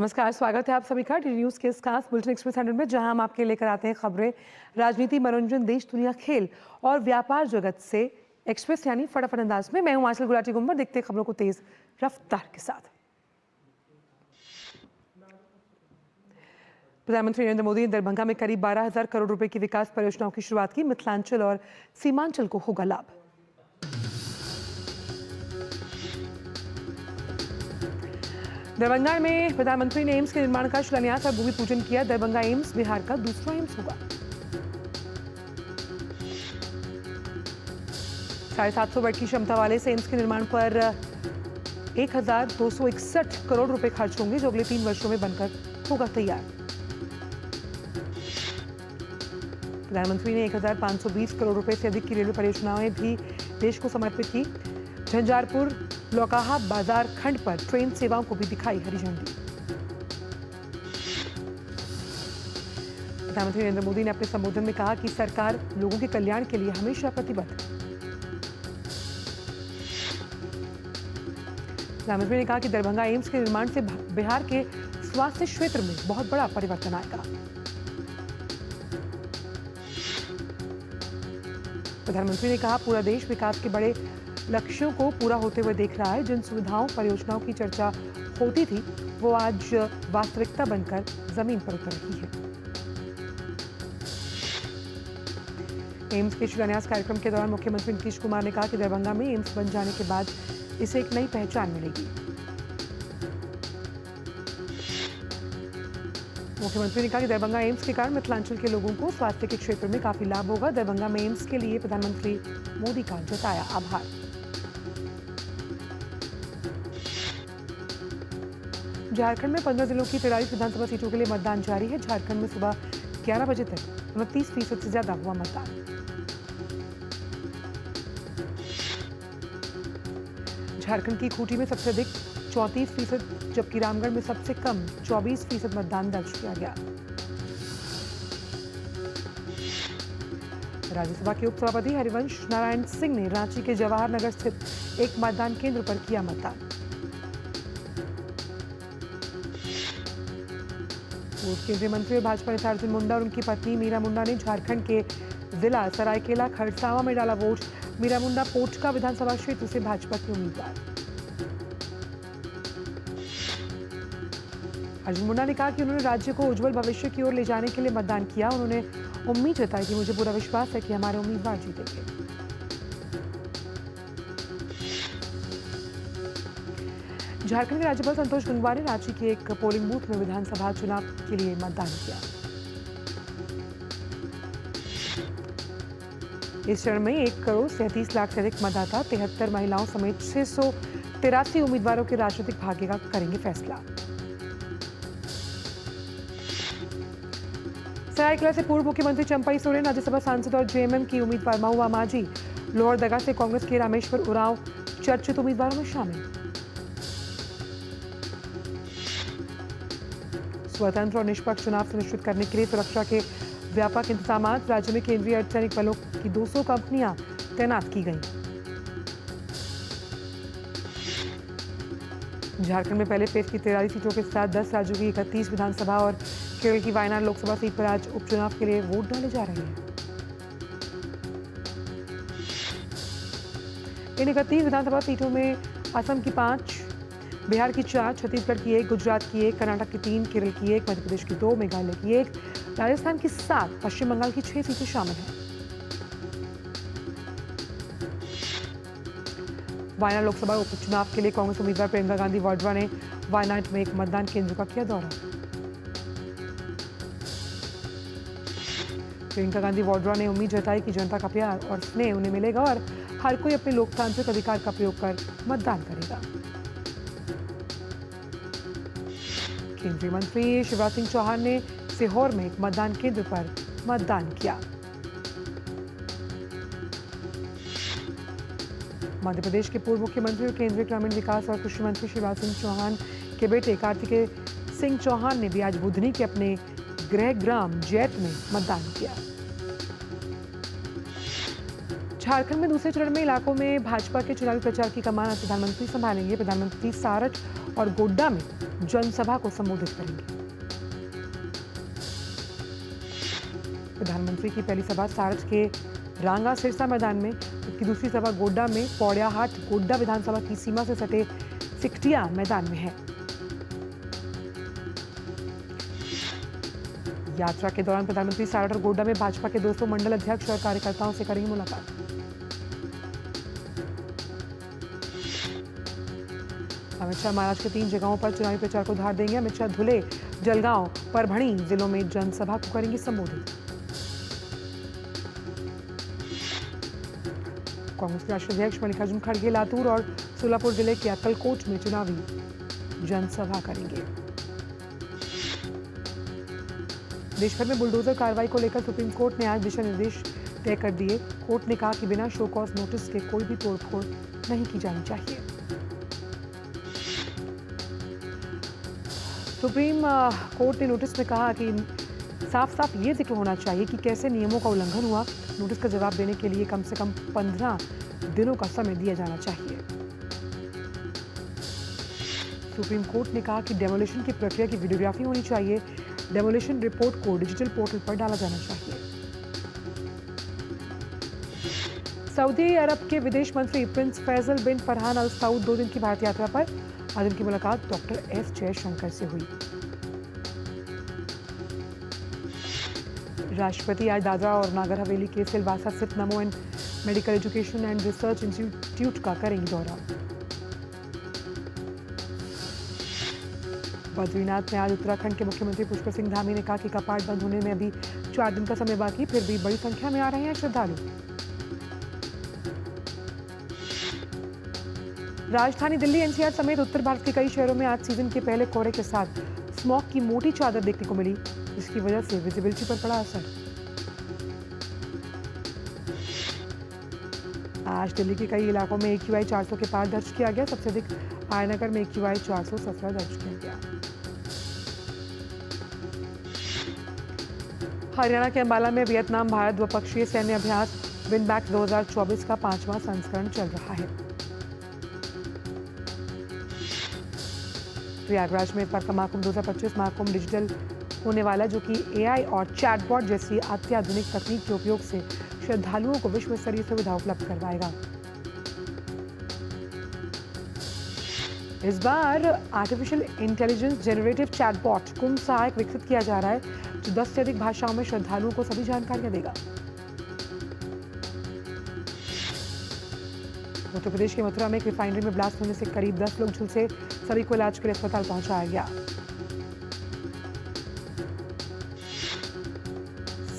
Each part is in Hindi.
नमस्कार, स्वागत है आप सभी का डी न्यूज़ के इस खास बुलेटिन एक्सप्रेस 100 में, जहां हम आपके लेकर आते हैं खबरें राजनीति, मनोरंजन, देश, दुनिया, खेल और व्यापार जगत से एक्सप्रेस यानी फटाफट अंदाज में। मैं हूं आंचल गुलाटी गुम्बर। देखते हैं खबरों को तेज रफ्तार के साथ। प्रधानमंत्री नरेंद्र मोदी ने दरभंगा में करीब 12,000 करोड़ रुपए की विकास परियोजनाओं की शुरुआत की। मिथिलांचल और सीमांचल को होगा लाभ। दरभंगा में प्रधानमंत्री ने एम्स के निर्माण का शिलान्यास और भूमि पूजन किया। दरभंगा एम्स बिहार का दूसरा एम्स होगा। 750 बेड की क्षमता वाले इस एम्स के निर्माण पर 1,261 करोड़ रुपए खर्च होंगे, जो अगले 3 वर्षों में बनकर होगा तैयार। प्रधानमंत्री ने 1,520 करोड़ रुपए से अधिक की रेलवे परियोजनाएं भी देश को समर्पित की। झंझारपुर लोकाहा बाजार खंड पर ट्रेन सेवाओं को भी दिखाई हरी झंडी। प्रधानमंत्री नरेंद्र मोदी ने अपने संबोधन में कहा कि सरकार लोगों के कल्याण के लिए हमेशा प्रतिबद्ध है। प्रधानमंत्री ने कहा कि दरभंगा एम्स के निर्माण से बिहार के स्वास्थ्य क्षेत्र में बहुत बड़ा परिवर्तन आएगा। प्रधानमंत्री ने कहा, पूरा देश विकास के बड़े लक्ष्यों को पूरा होते हुए देख रहा है। जिन सुविधाओं, परियोजनाओं की चर्चा होती थी, वो आज वास्तविकता बनकर जमीन पर उतर रही है। एम्स के शिलान्यास कार्यक्रम के दौरान मुख्यमंत्री नीतीश कुमार ने कहा कि दरभंगा में एम्स बन जाने के बाद इसे एक नई पहचान मिलेगी। मुख्यमंत्री ने कहा कि दरभंगा एम्स के कारण मिथिलांचल के लोगों को स्वास्थ्य के क्षेत्र में काफी लाभ होगा। दरभंगा में एम्स के लिए प्रधानमंत्री मोदी का जताया आभार। झारखंड में 15 जिलों की 43 विधानसभा सीटों के लिए मतदान जारी है। झारखंड में सुबह 11 बजे तक 29% से ज्यादा हुआ मतदान। झारखंड की खूंटी में सबसे अधिक 34%, जबकि रामगढ़ में सबसे कम 24% मतदान दर्ज किया गया। राज्यसभा के उपसभापति हरिवंश नारायण सिंह ने रांची के जवाहर नगर स्थित एक मतदान केंद्र पर किया मतदान। पूर्व केंद्रीय मंत्री और भाजपा नेता अर्जुन मुंडा और उनकी पत्नी मीरा मुंडा ने झारखंड के जिला सरायकेला खरसावां में डाला वोट। मीरा मुंडा पोटका विधानसभा क्षेत्र से भाजपा के उम्मीदवार। अर्जुन मुंडा ने कहा कि उन्होंने राज्य को उज्जवल भविष्य की ओर ले जाने के लिए मतदान किया। उन्होंने उम्मीद जताई कि मुझे पूरा विश्वास है कि हमारे उम्मीदवार जीतेंगे। झारखंड के राज्यपाल संतोष गंगवार ने रांची के एक पोलिंग बूथ में विधानसभा चुनाव के लिए मतदान किया। इस चरण में 1,37,00,000 से अधिक मतदाता 73 महिलाओं समेत 683 उम्मीदवारों के राजनीतिक भाग्य का करेंगे फैसला। सरायकेला से पूर्व मुख्यमंत्री चंपई सोरेन, राज्यसभा सांसद और जेएमएम की उम्मीदवार महुआ मांझी, लोहरदगा से कांग्रेस के रामेश्वर उरांव चर्चित उम्मीदवारों में शामिल। स्वतंत्र और निष्पक्ष चुनाव सुनिश्चित करने के लिए सुरक्षा के व्यापक इंतजाम। राज्य में केंद्रीय अर्धसैनिक बलों की 200 कंपनियां तैनात की गई। झारखंड में पहले फेज की 43 सीटों के साथ 10 राज्यों की 31 विधानसभा और केरल की वायनाड लोकसभा सीट पर आज उपचुनाव के लिए वोट डाले जा रहे हैं। इन 31 विधानसभा सीटों में असम की 5, बिहार की 4, छत्तीसगढ़ की 1, गुजरात की 1, कर्नाटक की 3, केरल की 1, मध्य प्रदेश की 2, मेघालय की 1, राजस्थान की 7, पश्चिम बंगाल की 6 सीटें शामिल हैं। वायनाड लोकसभा उपचुनाव के लिए कांग्रेस उम्मीदवार प्रियंका गांधी वाड्रा ने वायनाड में एक मतदान केंद्र का किया दौरा। प्रियंका गांधी वाड्रा ने उम्मीद जताई कि जनता का प्यार और स्नेह उन्हें मिलेगा और हर कोई अपने लोकतांत्रिक अधिकार का प्रयोग कर मतदान करेगा। केंद्रीय मंत्री शिवराज सिंह चौहान ने सीहोर में एक मतदान केंद्र पर मतदान किया। मध्य प्रदेश के पूर्व मुख्यमंत्री और केंद्रीय ग्रामीण विकास और कृषि मंत्री शिवराज सिंह चौहान के बेटे कार्तिकेय सिंह चौहान ने भी आज बुधनी के अपने गृह ग्राम जैत में मतदान किया। झारखंड में दूसरे चरण में इलाकों में भाजपा के चुनावी प्रचार की कमान आज प्रधानमंत्री संभालेंगे। प्रधानमंत्री सारच और गोड्डा में जनसभा को संबोधित करेंगे। प्रधानमंत्री की पहली सभा सारच के रांगा सिरसा मैदान में, जबकि दूसरी सभा गोड्डा में पौड़ियाहाट गोड्डा विधानसभा की सीमा से सटे सिकटिया मैदान में है। यात्रा के दौरान प्रधानमंत्री सारट और गोड्डा में भाजपा के 200 मंडल अध्यक्ष और कार्यकर्ताओं से करेंगे मुलाकात। अमित शाह महाराष्ट्र के 3 जगहों पर चुनावी प्रचार को धार देंगे। अमित शाह धुले, जलगांव, परभणी जिलों में जनसभा को करेंगे संबोधित। कांग्रेस के राष्ट्रीय अध्यक्ष मल्लिकार्जुन खड़गे लातूर और सोलापुर जिले के अक्कलकोट में चुनावी जनसभा करेंगे। देश भर में बुलडोजर कार्रवाई को लेकर सुप्रीम कोर्ट ने आज दिशा निर्देश तय कर दिए। कोर्ट ने कहा कि बिना शो कॉज नोटिस के कोई भी तोड़फोड़ नहीं की जानी चाहिए। सुप्रीम कोर्ट ने नोटिस में कहा कि साफ साफ ये जिक्र होना चाहिए कि कैसे नियमों का उल्लंघन हुआ। नोटिस का जवाब देने के लिए कम से कम 15 दिनों का समय दिया जाना चाहिए। सुप्रीम कोर्ट ने कहा कि डेमोलिशन की प्रक्रिया की वीडियोग्राफी होनी चाहिए। डेमोलिशन रिपोर्ट को डिजिटल पोर्टल पर डाला जाना चाहिए। सऊदी अरब के विदेश मंत्री प्रिंस फैसल बिन फरहान अल सऊद 2 दिन की भारत यात्रा पर। आज उनकी मुलाकात डॉक्टर एस जयशंकर से हुई। राष्ट्रपति आज दादरा और नागर हवेली के सिलवासा स्थित नमो and medical education and research institute का करेंगे दौरा। बद्रीनाथ में आज उत्तराखंड के मुख्यमंत्री पुष्कर सिंह धामी ने कहा कि कपाट बंद होने में अभी 4 दिन का समय बाकी, फिर भी बड़ी संख्या में आ रहे हैं श्रद्धालु। राजधानी दिल्ली, एनसीआर समेत उत्तर भारत के कई शहरों में आज सीजन के पहले कोहरे के साथ स्मॉग की मोटी चादर देखने को मिली, जिसकी वजह से विजिबिलिटी पर पड़ा असर। आज दिल्ली के कई इलाकों में AQI 400 के पार दर्ज किया गया। सबसे अधिक आयनगर में AQI 417 दर्ज किया गया। हरियाणा के अंबाला में वियतनाम भारत द्विपक्षीय सैन्य अभ्यास विनबैक 2024 का 5वां संस्करण चल रहा है। प्रयागराज में इस बार का महाकुंभ 2025 महाकुंभ डिजिटल होने वाला है, जो कि AI और चैटबॉट जैसी अत्याधुनिक तकनीक के उपयोग से श्रद्धालुओं को विश्व स्तरीय सुविधा उपलब्ध करवाएगा। इस बार आर्टिफिशियल इंटेलिजेंस जनरेटिव चैटबॉट कुंभ सहायक विकसित किया जा रहा है, जो 10 से अधिक भाषाओं में श्रद्धालुओं को सभी जानकारियां देगा। उत्तर प्रदेश के मथुरा में एक रिफाइनरी में ब्लास्ट होने से करीब 10 लोग झुलसे, सभी को इलाज के लिए अस्पताल पहुंचाया गया।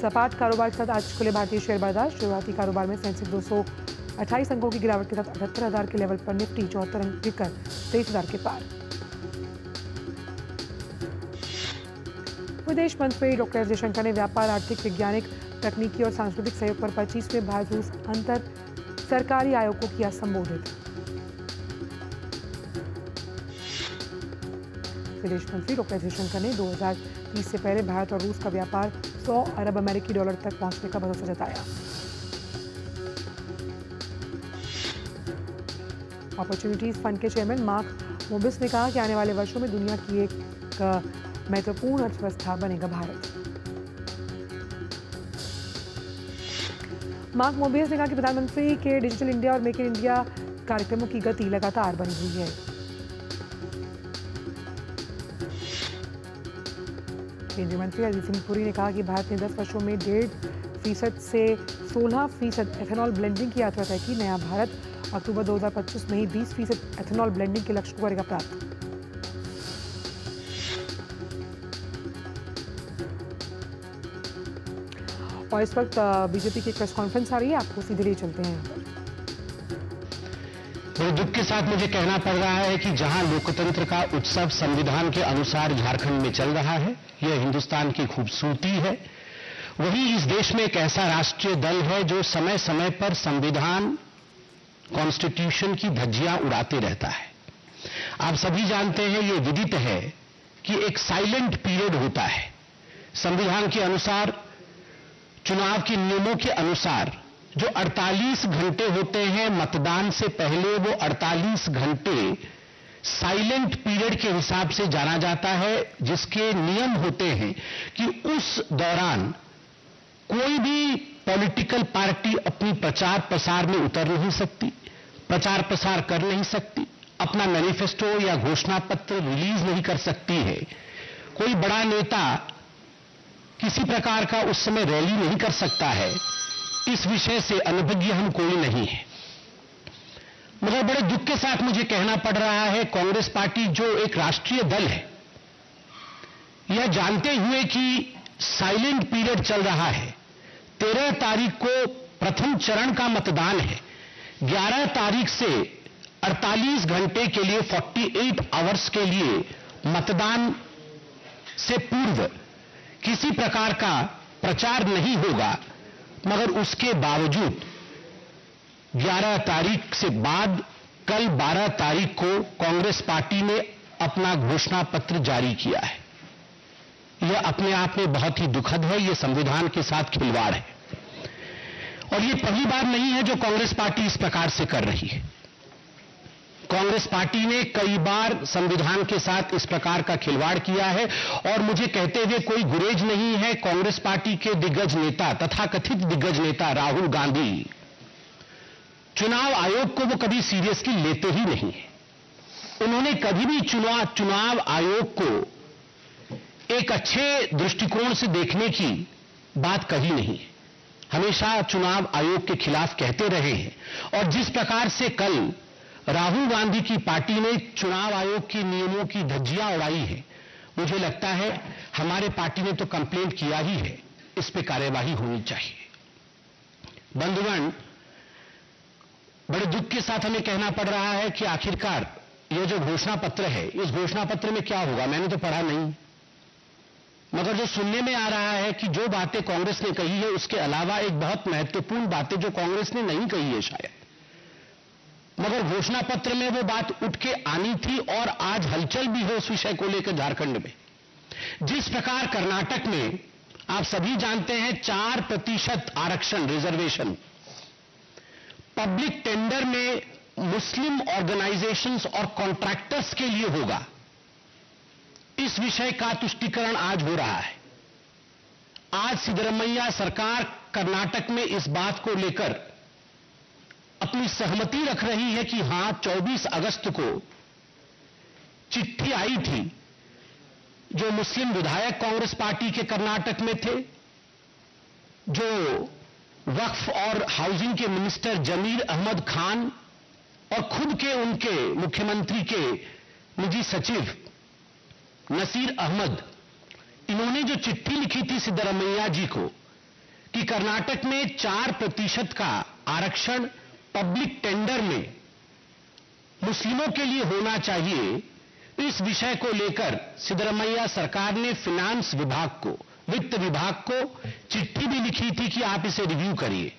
सपाट कारोबार के साथ आज खुले भारतीय शेयर बाजार। शुरुआती कारोबार में सेंसेक्स 228 अंकों की गिरावट के साथ 78,000 के लेवल पर, निफ्टी 74 अंक गिरकर 23,000 के पार। विदेश मंत्री डॉक्टर एस जयशंकर ने व्यापार, आर्थिक, वैज्ञानिक, तकनीकी और सांस्कृतिक सहयोग पर 25वें भारत रूस अंतर सरकारी आयोग को किया संबोधित। विदेश मंत्री डॉक्टर जयशंकर ने 2030 से पहले भारत और रूस का व्यापार 100 अरब अमेरिकी डॉलर तक पहुंचने का भरोसा जताया। अपॉर्चुनिटीज फंड के चेयरमैन मार्क मोबिस ने कहा कि आने वाले वर्षों में दुनिया की एक महत्वपूर्ण अर्थव्यवस्था बनेगा भारत। मार्क मोबियस ने कहा कि प्रधानमंत्री के डिजिटल इंडिया और मेक इन इंडिया कार्यक्रमों की गति लगातार बनी हुई है। केंद्रीय मंत्री हरदीप सिंह पुरी ने कहा कि भारत ने 10 वर्षों में 1.5% से 16% एथेनॉल ब्लेंडिंग की यात्रा तय की। नया भारत अक्टूबर 2025 में ही 20% एथेनॉल ब्लेंडिंग के लक्ष्य को करेगा प्राप्त। और इस वक्त बीजेपी की प्रेस कॉन्फ्रेंस आ रही है, आपको सीधे ले चलते हैं यहाँ पर। बड़े दुख के साथ मुझे कहना पड़ रहा है कि जहां लोकतंत्र का उत्सव संविधान के अनुसार झारखंड में चल रहा है, यह हिंदुस्तान की खूबसूरती है, वहीं इस देश में एक ऐसा राष्ट्रीय दल है जो समय समय पर संविधान, कॉन्स्टिट्यूशन की धज्जियां उड़ाते रहता है। आप सभी जानते हैं, ये विदित है कि एक साइलेंट पीरियड होता है। संविधान के अनुसार, चुनाव के नियमों के अनुसार जो 48 घंटे होते हैं मतदान से पहले, वो 48 घंटे साइलेंट पीरियड के हिसाब से जाना जाता है, जिसके नियम होते हैं कि उस दौरान कोई भी पॉलिटिकल पार्टी अपनी प्रचार प्रसार में उतर नहीं सकती, प्रचार प्रसार कर नहीं सकती, अपना मैनिफेस्टो या घोषणा पत्र रिलीज नहीं कर सकती है। कोई बड़ा नेता किसी प्रकार का उस समय रैली नहीं कर सकता है। इस विषय से अनभिज्ञ हम कोई नहीं है। मगर बड़े दुख के साथ मुझे कहना पड़ रहा है, कांग्रेस पार्टी जो एक राष्ट्रीय दल है, यह जानते हुए कि साइलेंट पीरियड चल रहा है, 13 तारीख को प्रथम चरण का मतदान है, 11 तारीख से 48 घंटे के लिए 48 आवर्स के लिए मतदान से पूर्व किसी प्रकार का प्रचार नहीं होगा, मगर उसके बावजूद 11 तारीख से बाद कल 12 तारीख को कांग्रेस पार्टी ने अपना घोषणा पत्र जारी किया है। यह अपने आप में बहुत ही दुखद है, यह संविधान के साथ खिलवाड़ है और यह पहली बार नहीं है जो कांग्रेस पार्टी इस प्रकार से कर रही है। कांग्रेस पार्टी ने कई बार संविधान के साथ इस प्रकार का खिलवाड़ किया है और मुझे कहते हुए कोई गुरेज नहीं है। कांग्रेस पार्टी के दिग्गज नेता, तथाकथित दिग्गज नेता राहुल गांधी, चुनाव आयोग को वो कभी सीरियसली लेते ही नहीं है। उन्होंने कभी भी चुनाव आयोग को एक अच्छे दृष्टिकोण से देखने की बात कही नहीं है। हमेशा चुनाव आयोग के खिलाफ कहते रहे हैं और जिस प्रकार से कल राहुल गांधी की पार्टी ने चुनाव आयोग के नियमों की धज्जियां उड़ाई है, मुझे लगता है हमारे पार्टी ने तो कंप्लेंट किया ही है, इस पे कार्यवाही होनी चाहिए। बंधुगण, बड़े दुख के साथ हमें कहना पड़ रहा है कि आखिरकार यह जो घोषणा पत्र है, इस घोषणा पत्र में क्या होगा मैंने तो पढ़ा नहीं, मगर जो सुनने में आ रहा है कि जो बातें कांग्रेस ने कही है उसके अलावा एक बहुत महत्वपूर्ण बातें जो कांग्रेस ने नहीं कही है शायद, मगर घोषणा पत्र में वो बात उठ के आनी थी और आज हलचल भी है उस विषय को लेकर झारखंड में। जिस प्रकार कर्नाटक में आप सभी जानते हैं 4% आरक्षण रिजर्वेशन पब्लिक टेंडर में मुस्लिम ऑर्गेनाइजेशंस और कॉन्ट्रैक्टर्स के लिए होगा, इस विषय का तुष्टीकरण आज हो रहा है। आज सिद्धरमैया सरकार कर्नाटक में इस बात को लेकर अपनी सहमति रख रही है कि हां 24 अगस्त को चिट्ठी आई थी जो मुस्लिम विधायक कांग्रेस पार्टी के कर्नाटक में थे, जो वक्फ और हाउसिंग के मिनिस्टर जमीर अहमद खान और खुद के उनके मुख्यमंत्री के निजी सचिव नसीर अहमद, इन्होंने जो चिट्ठी लिखी थी सिद्धरमैया जी को कि कर्नाटक में 4% का आरक्षण पब्लिक टेंडर में मुस्लिमों के लिए होना चाहिए, इस विषय को लेकर सिद्धरमैया सरकार ने फिनांस विभाग को, वित्त विभाग को चिट्ठी भी लिखी थी कि आप इसे रिव्यू करिए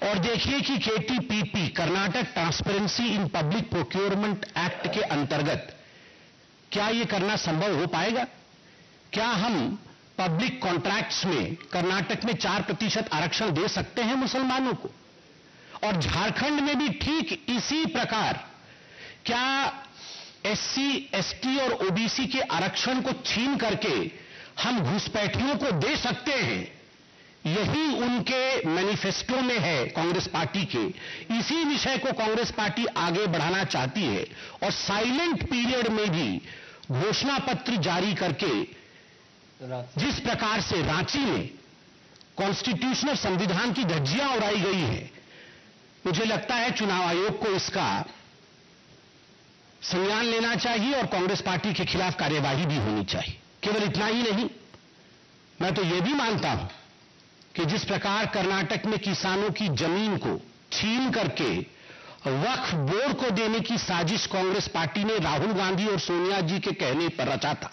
और देखिए कि KTPP Karnataka transparency in public procurement act के अंतर्गत क्या यह करना संभव हो पाएगा। क्या हम पब्लिक कॉन्ट्रैक्ट्स में कर्नाटक में 4% आरक्षण दे सकते हैं मुसलमानों को, और झारखंड में भी ठीक इसी प्रकार क्या एससी, एसटी और ओबीसी के आरक्षण को छीन करके हम घुसपैठियों को दे सकते हैं। यही उनके मैनिफेस्टो में है कांग्रेस पार्टी के, इसी विषय को कांग्रेस पार्टी आगे बढ़ाना चाहती है और साइलेंट पीरियड में भी घोषणा पत्र जारी करके जिस प्रकार से रांची में कॉन्स्टिट्यूशनल संविधान की धज्जियां उड़ाई गई है, मुझे लगता है चुनाव आयोग को इसका संज्ञान लेना चाहिए और कांग्रेस पार्टी के खिलाफ कार्यवाही भी होनी चाहिए। केवल इतना ही नहीं, मैं तो यह भी मानता हूं कि जिस प्रकार कर्नाटक में किसानों की जमीन को छीन करके वक्फ बोर्ड को देने की साजिश कांग्रेस पार्टी ने राहुल गांधी और सोनिया जी के कहने पर रचा था,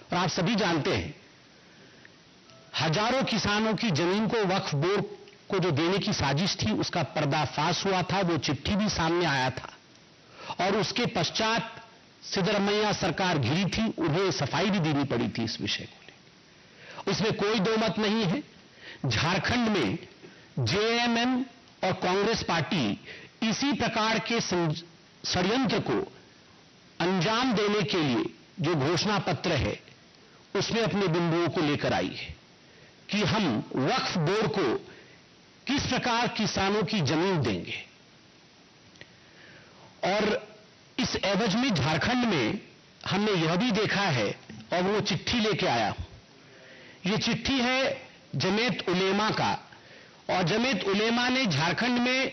और आप सभी जानते हैं हजारों किसानों की जमीन को वक्फ बोर्ड को जो देने की साजिश थी उसका पर्दाफाश हुआ था, वो चिट्ठी भी सामने आया था और उसके पश्चात सिद्धरमैया सरकार घिरी थी, उन्हें सफाई भी देनी पड़ी थी इस विषय को लेकर। उसमें कोई दो मत नहीं है, झारखंड में जेएमएम और कांग्रेस पार्टी इसी प्रकार के षड्यंत्र को अंजाम देने के लिए जो घोषणा पत्र है उसमें अपने बिंदुओं को लेकर आई है कि हम वक्फ बोर्ड को किस प्रकार किसानों की जमीन देंगे। और इस एवज में झारखंड में हमने यह भी देखा है, और वो चिट्ठी लेके आया हूं। ये चिट्ठी है जमीयत उलेमा का, और जमीयत उलेमा ने झारखंड में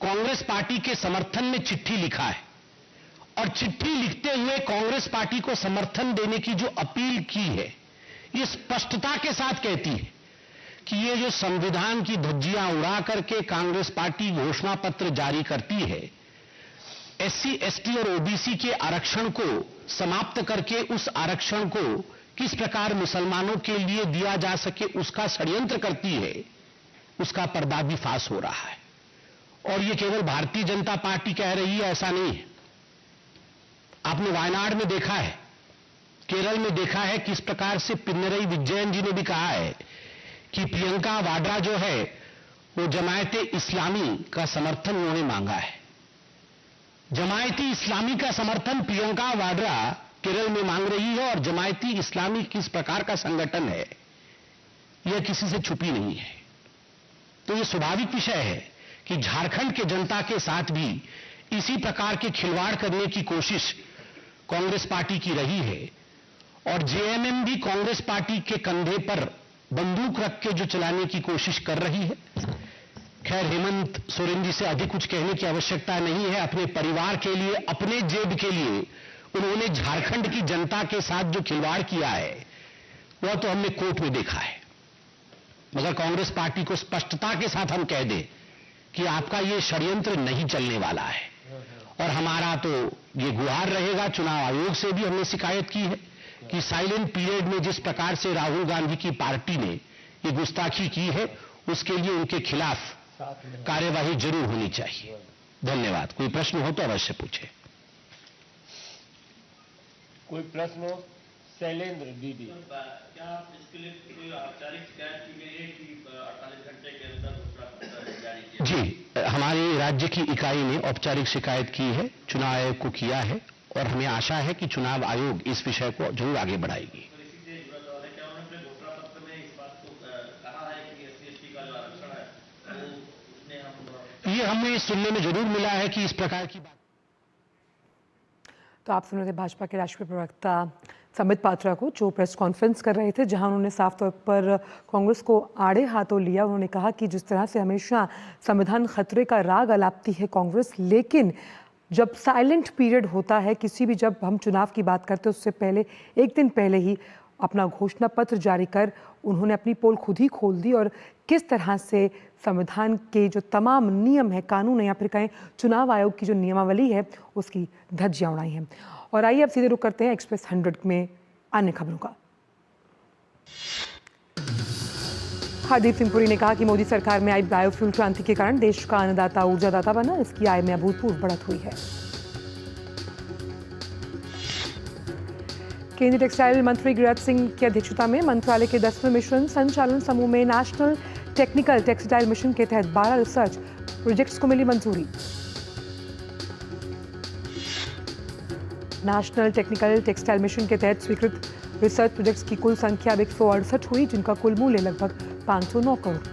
कांग्रेस पार्टी के समर्थन में चिट्ठी लिखा है, और चिट्ठी लिखते हुए कांग्रेस पार्टी को समर्थन देने की जो अपील की है, ये स्पष्टता के साथ कहती है कि ये जो संविधान की धज्जियां उड़ा करके कांग्रेस पार्टी घोषणा पत्र जारी करती है, एससी, एसटी और ओबीसी के आरक्षण को समाप्त करके उस आरक्षण को किस प्रकार मुसलमानों के लिए दिया जा सके उसका षड्यंत्र करती है, उसका पर्दाफाश हो रहा है। और ये केवल भारतीय जनता पार्टी कह रही है, ऐसा नहीं है। आपने वायनाड में देखा है, केरल में देखा है, किस प्रकार से पिनरई विजयन जी ने भी कहा है कि प्रियंका वाड्रा जो है वो जमायते इस्लामी का समर्थन उन्होंने मांगा है। जमायती इस्लामी का समर्थन प्रियंका वाड्रा केरल में मांग रही है, और जमायती इस्लामी किस प्रकार का संगठन है यह किसी से छुपी नहीं है। तो यह स्वाभाविक विषय है कि झारखंड के जनता के साथ भी इसी प्रकार के खिलवाड़ करने की कोशिश कांग्रेस पार्टी की रही है, और जेएमएम भी कांग्रेस पार्टी के कंधे पर बंदूक रख के जो चलाने की कोशिश कर रही है। खैर, हेमंत सोरेन जी से अधिक कुछ कहने की आवश्यकता नहीं है। अपने परिवार के लिए, अपने जेब के लिए उन्होंने झारखंड की जनता के साथ जो खिलवाड़ किया है वह तो हमने कोर्ट में देखा है। मगर कांग्रेस पार्टी को स्पष्टता के साथ हम कह दें कि आपका ये षड्यंत्र नहीं चलने वाला है, और हमारा तो ये गुहार रहेगा। चुनाव आयोग से भी हमने शिकायत की है कि साइलेंट पीरियड में जिस प्रकार से राहुल गांधी की पार्टी ने ये गुस्ताखी की है, उसके लिए उनके खिलाफ कार्यवाही जरूर होनी चाहिए। धन्यवाद। कोई प्रश्न हो तो अवश्य पूछे। कोई प्रश्न हो? शैलेंद्र दीदी। क्या आप इसके लिए कोई औपचारिक शिकायत की गई है कि 48 घंटे के अंदर घोषणा पत्र जारी किया? जी, हमारी राज्य की इकाई ने औपचारिक शिकायत की है, चुनाव आयोग को किया है, और हमें आशा है कि चुनाव आयोग इस विषय को जरूर आगे बढ़ाएगी। तो इसी से जुड़ा सवाल है, क्या उन्होंने अपने घोषणा पत्र में इस बात को कहा है कि एससी एसटी का जो आरक्षण है वो उसमें हम ये हमें सुनने में जरूर मिला है कि इस प्रकार की बात। तो आप सुन रहे थे भाजपा के राष्ट्रीय प्रवक्ता संबित पात्रा को, जो प्रेस कॉन्फ्रेंस कर रहे थे, जहां उन्होंने साफ तौर पर कांग्रेस को आड़े हाथों लिया। उन्होंने कहा कि जिस तरह से हमेशा संविधान खतरे का राग अलापती है कांग्रेस, लेकिन जब साइलेंट पीरियड होता है, किसी भी जब हम चुनाव की बात करते हैं उससे पहले एक दिन पहले ही अपना घोषणा पत्र जारी कर उन्होंने अपनी पोल खुद ही खोल दी, और किस तरह से संविधान के जो तमाम नियम है, कानून है, या फिर कहें चुनाव आयोग की जो नियमावली है, उसकी धज्जियां उड़ाई हैं। और आइए अब सीधे रुक करते हैं एक्सप्रेस 100 में अन्य खबरों का। हरदीप सिंह पुरी ने कहा कि मोदी सरकार में आई बायोफ्यूल क्रांति के कारण देश का अन्नदाता ऊर्जादाता बना, इसकी आय में अभूतपूर्व बढ़त हुई है। केंद्रीय टेक्सटाइल मंत्री गिरिराज सिंह की अध्यक्षता में मंत्रालय के 10वें मिशन संचालन समूह में नेशनल टेक्निकल टेक्सटाइल मिशन के तहत 12 रिसर्च प्रोजेक्ट्स को मिली मंजूरी। नेशनल टेक्निकल टेक्सटाइल मिशन के तहत स्वीकृत रिसर्च प्रोजेक्ट्स की कुल संख्या अब 168 हुई, जिनका कुल मूल्य लगभग 509 करोड़।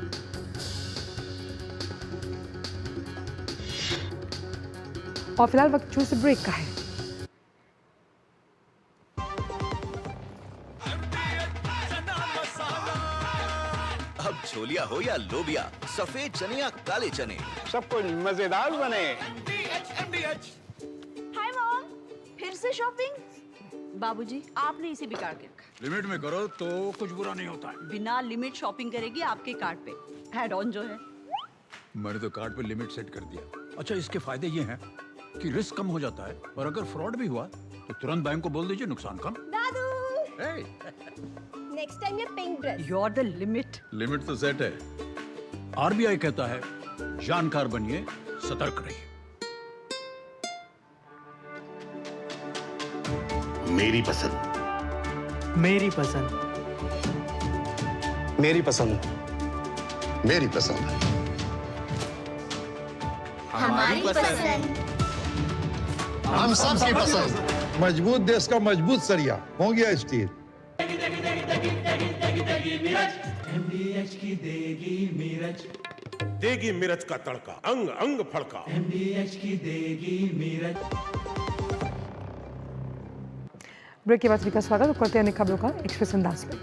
और फिलहाल वक्त छोटे से ब्रेक का है। अब छोलिया हो या लोबिया, सफेद चने या काले चने, सब कुछ मजेदार बने। हाय मॉम, फिर से शॉपिंग? बाबूजी, आपने इसे बिगाड़ के रखा। लिमिट में करो तो कुछ बुरा नहीं होता है। बिना लिमिट शॉपिंग करेगी आपके कार्ड पे ऐड ऑन जो है। मैंने तो कार्ड पे लिमिट सेट कर दिया। अच्छा, इसके फायदे ये हैं कि रिस्क कम हो जाता है, और अगर फ्रॉड भी हुआ तो तुरंत बैंक को बोल दीजिए, नुकसान कम। दादू, hey! नेक्स्ट टाइम ये pink dress. You are the limit. Limit तो सेट है। आरबीआई कहता है, जानकार बनिए, सतर्क रहिए। मेरी पसंद, मेरी पसंद, मेरी पसंद, मेरी पसंद। हमारी पसंद। हम सबकी पसंद। मजबूत देश का मजबूत सरिया हो गया स्टील। MDH की देगी मिर्च, देगी मिर्च का तड़का, अंग अंग फड़का। MDH की देगी मिर्च। ब्रेक के बाद सभी का स्वागत करते हैं खबरों का एक्सप्रेस अंदाज में।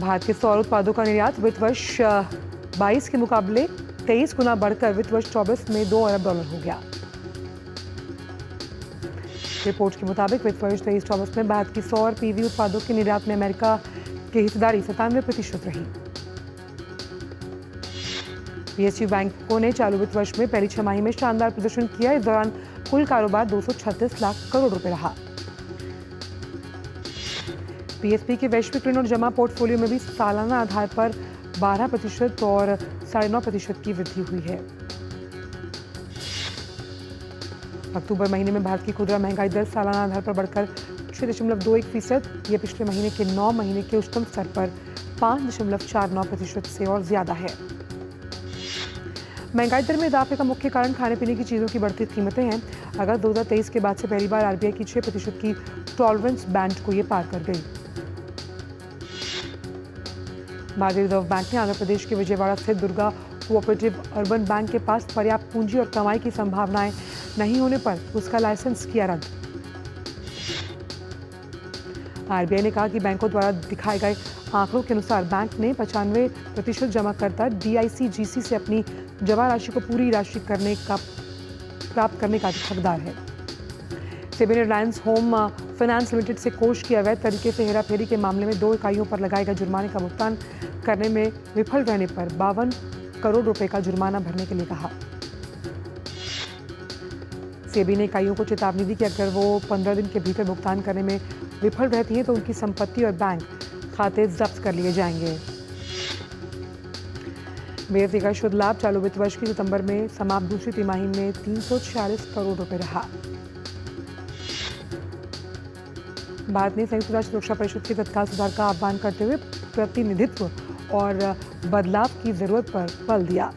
भारत के सौर उत्पादों का निर्यात वित्त वर्ष 22 के मुकाबले 23 गुना बढ़कर वित्त वर्ष 24 में $2 अरब हो गया। रिपोर्ट के मुताबिक वित्त वर्ष 23-24 में भारत की सौर पीवी उत्पादों के निर्यात में अमेरिका की हिस्सेदारी 97% रही। PSU बैंकों ने चालू वित्त वर्ष में पहली छमाही में शानदार प्रदर्शन किया। इस दौरान कुल कारोबार 236 लाख करोड़ रुपए रहा। PSP के वैश्विक ऋण और जमा पोर्टफोलियो में भी सालाना आधार पर 12% और 9.5% की वृद्धि हुई है। अक्टूबर महीने में भारत की खुदरा महंगाई दर सालाना आधार पर बढ़कर 6.21%, यह पिछले महीने के 9 महीने के उच्चतम स्तर पर 5.49% से और ज्यादा है। महंगाई दर में इजाफे का मुख्य कारण खाने पीने की चीजों की बढ़ती कीमतें हैं। अगस्त 2023 के बाद से पहली बार RBI की 6% की टॉलरेंस बैंड को ये पार कर गई। भारतीय रिजर्व बैंक ने आंध्र प्रदेश के विजयवाड़ा स्थित दुर्गा कोऑपरेटिव अर्बन बैंक के पास पर्याप्त पूंजी और कमाई की संभावनाएं नहीं होने पर उसका लाइसेंस किया रद्द। RBI ने कहा कि बैंकों द्वारा दिखाए गए आंकड़ों के अनुसार बैंक ने 95% जमाकर्ता DICGC से अपनी जमा राशि को पूरी राशि प्राप्त करने का हकदार है। सेबी ने रिलायंस होम फाइनेंस लिमिटेड से कोष की अवैध तरीके से हेराफेरी के मामले में 2 इकाइयों पर लगाए गए जुर्माने का भुगतान करने में विफल रहने पर 52 करोड़ रुपए का जुर्माना भरने के लिए कहा। सेबी ने इकाइयों को चेतावनी दी कि अगर वो 15 दिन के भीतर भुगतान करने में विफल रहती हैं तो उनकी संपत्ति और बैंक खाते जब्त कर लिए जाएंगे। BSE का शुद्ध लाभ चालू वित्त वर्ष की सितंबर में समाप्त दूसरी तिमाही में 346 करोड़ रुपए रहा। भारत ने संयुक्त राष्ट्र सुरक्षा परिषद के तत्काल सुधार का आह्वान करते हुए प्रतिनिधित्व और बदलाव की जरूरत पर बल दिया।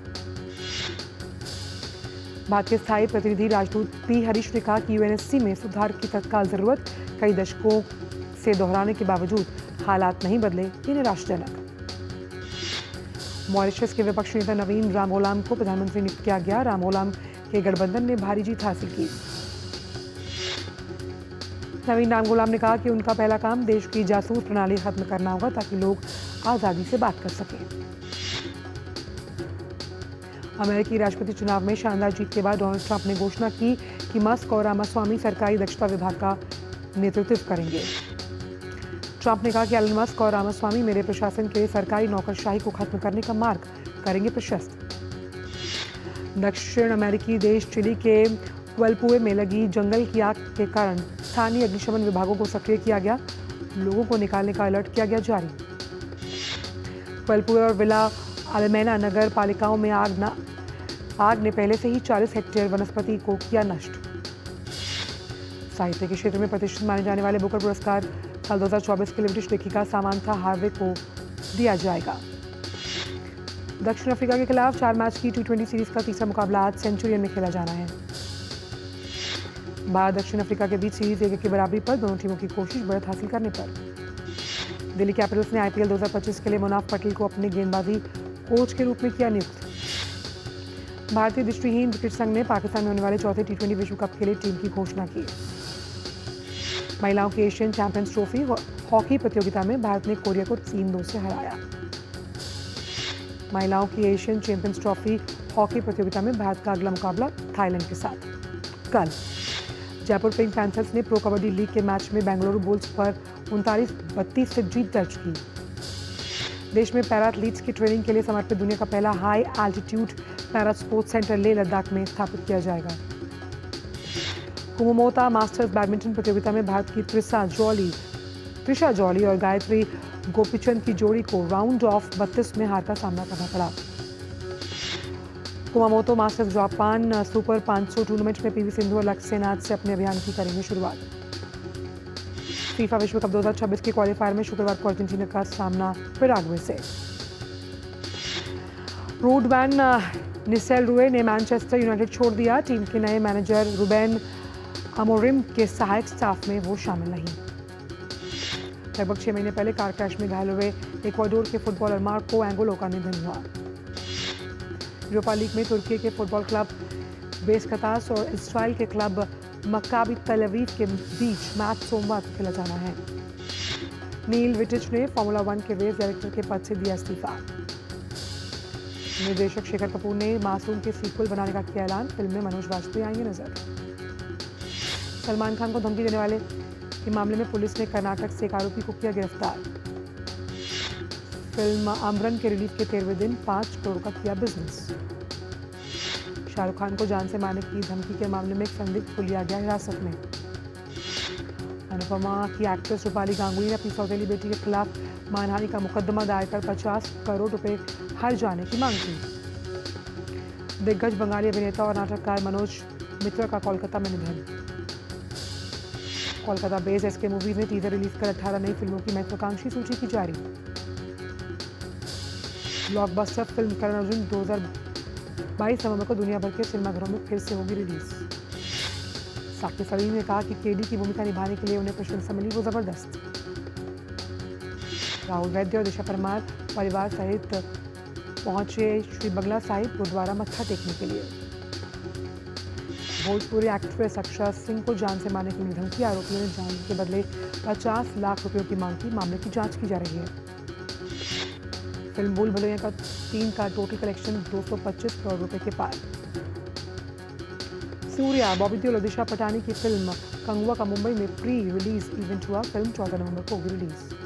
भारत के स्थायी प्रतिनिधि राजदूत P हरीश ने कहा कि UNSC में सुधार की तत्काल जरूरत, कई दशकों से दोहराने के बावजूद हालात नहीं बदले, ये निराशाजनक। मॉरिशस के विपक्षी नेता नवीन रामोलाम को प्रधानमंत्री नियुक्त किया गया। रामोलाम के गठबंधन ने भारी जीत हासिल की। नवीन रामगोलाम ने कहा कि उनका पहला काम देश की जासूस प्रणाली खत्म करना होगा ताकि लोग आजादी से बात कर सकें। अमेरिकी राष्ट्रपति चुनाव में शानदार जीत के बाद डोनाल्ड ट्रंप ने घोषणा की कि मस्क और रामास्वामी सरकारी दक्षता विभाग का नेतृत्व करेंगे। ट्रंप ने कहा कि एलन मस्क और रामास्वामी मेरे प्रशासन के सरकारी नौकरशाही को खत्म करने का मार्ग करेंगे प्रशस्त। दक्षिण अमेरिकी देश चिली के क्वेल्पुए में लगी जंगल की आग के कारण स्थानीय अग्निशमन विभागों को सक्रिय किया गया। लोगों को निकालने का अलर्ट किया गया जारी। क्वेल्पुए और विला अल्मेना नगर पालिकाओं में आग ने पहले से ही 40 हेक्टेयर वनस्पति को किया नष्ट। साहित्य के क्षेत्र में प्रतिष्ठित माने जाने वाले बुकर पुरस्कार साल 2024 के लिए ब्रिटिश लेखिका सामांथा हार्वे को दिया जाएगा। दक्षिण अफ्रीका के खिलाफ 4 मैच की T20 सीरीज का तीसरा मुकाबला आज सेंचुरियन में खेला जाना है। भारत दक्षिण अफ्रीका के बीच सीरीज 1-1 की बराबरी पर दोनों टीमों की कोशिश बढ़त हासिल करने पर। दिल्ली कैपिटल्स ने IPL 2025 के लिए मुनाफ पटेल को अपने गेंदबाजी कोच के रूप में किया नियुक्त। भारतीय दृष्टिहीन क्रिकेट संघ ने पाकिस्तान में होने वाले चौथे T20 विश्व कप के लिए टीम की घोषणा की। महिलाओं की एशियन चैंपियंस ट्रॉफी हॉकी प्रतियोगिता में भारत ने कोरिया को 3-2 से हराया। महिलाओं की एशियन चैंपियंस ट्रॉफी हॉकी प्रतियोगिता में भारत का अगला मुकाबला थाईलैंड के साथ। कल जयपुर पिंक पैंथर्स ने प्रो कबड्डी लीग के मैच में बेंगलुरु बुल्स पर 39-32 से जीत दर्ज की। देश में पैरा एथलीट्स की ट्रेनिंग के लिए समर्पित दुनिया का पहला high altitude para sports centre Leh Ladakh में स्थापित किया जाएगा। कुमामोता मास्टर्स बैडमिंटन प्रतियोगिता में भारत की त्रिशा जॉली और गायत्री गोपीचंद की जोड़ी को राउंड ऑफ 32 में हार का सामना करना पड़ा। कुमामोतो मास्टर्स जापान सुपर 500 टूर्नामेंट में PV सिंधु और लक्ष्य सेन आज से अपने अभियान की करेंगे शुरुआत। फीफा विश्व कप 2026 के क्वालीफायर में शुक्रवार को अर्जेंटीना का सामना पैराग्वे से। रूडमैन निसेल रुए ने मैनचेस्टर यूनाइटेड छोड़ दिया। टीम के नए मैनेजर रुबेन अमोरिम के सहायक स्टाफ में वो शामिल नहीं। लगभग 6 महीने पहले कार क्रैश में घायल हुए इक्वाडोर के फुटबॉलर मार्को एंगोलो का निधन हुआ। यूरोपा लीग में तुर्की के फुटबॉल क्लब बेशकतास और इस्राइल के क्लब मक्काबी तल अवीव के बीच मैच सोमवार को खेला जाना है। नील विटिच ने फॉर्मूला 1 के रेस डायरेक्टर के पद से दिया इस्तीफा। निर्देशक शेखर कपूर ने मासूम के सीक्वल बनाने का किया ऐलान। फिल्म में मनोज वाजपेयी आएंगे नजर। सलमान खान को धमकी देने वाले के मामले में पुलिस ने कर्नाटक से एक आरोपी को किया गिरफ्तार। फिल्म आमरन के रिलीज के 13वें दिन 5 करोड़ का किया बिजनेस। शाहरुख खान को जान से मारने की धमकी के मामले में एक संदिग्ध को लिया गया हिरासत में। अनुपमा की एक्ट्रेस रूपाली गांगुली ने अपनी सौतेली बेटी के खिलाफ मानहानि का मुकदमा दायर कर 50 करोड़ रुपए हर जाने की मांग की। दिग्गज बंगाली अभिनेता और नाटककार मनोज मित्रा का कोलकाता में निधन। कोलकाता बेस्ड एसके मूवीज ने टीजर रिलीज कर 18 नई फिल्मों की महत्वाकांक्षी सूची की जारी। ब्लॉकबस्टर फिल्म करण अर्जुन 2022 नवंबर को दुनिया भर के सिनेमाघरों में फिर से होगी रिलीज। साकिब सलीम ने कहा कि केडी की भूमिका निभाने के लिए उन्हें प्रशंसा मिली, वो जबरदस्त। राहुल वैद्य और दिशा परमार परिवार सहित पहुंचे श्री बंगला साहिब गुरुद्वारा मत्था टेकने के लिए। भोजपुरी एक्ट्रेस अक्षरा सिंह को जान से मारने की धमकी। आरोपियों ने जान के बदले 50 लाख रुपयों की मांग की। मामले की जांच की जा रही है। फिल्म भूल भुलैया का 3 का टोटल कलेक्शन 225 करोड़ रुपए के पार। सूर्या, बॉबी देओल और दिशा पटानी की फिल्म कंगुआ का मुंबई में प्री रिलीज इवेंट हुआ। फिल्म 14 नवंबर को होगी रिलीज।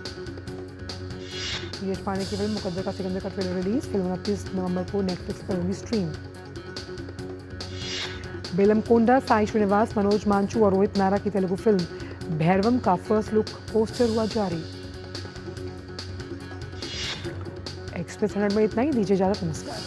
यश पांडे की फिल्म मुकद्दर का सिकंदर का ट्रेलर रिलीज। फिल्म 29 नवंबर को नेटफ्लिक्स पर होगी स्ट्रीम। बेलमकोंडा, साई श्रीनिवास, मनोज मांचू और रोहित नारा की तेलुगु फिल्म भैरवम का फर्स्ट लुक पोस्टर हुआ जारी। एक्सप्रेस 100 में इतना ही। दीजिए इजाजत, नमस्कार।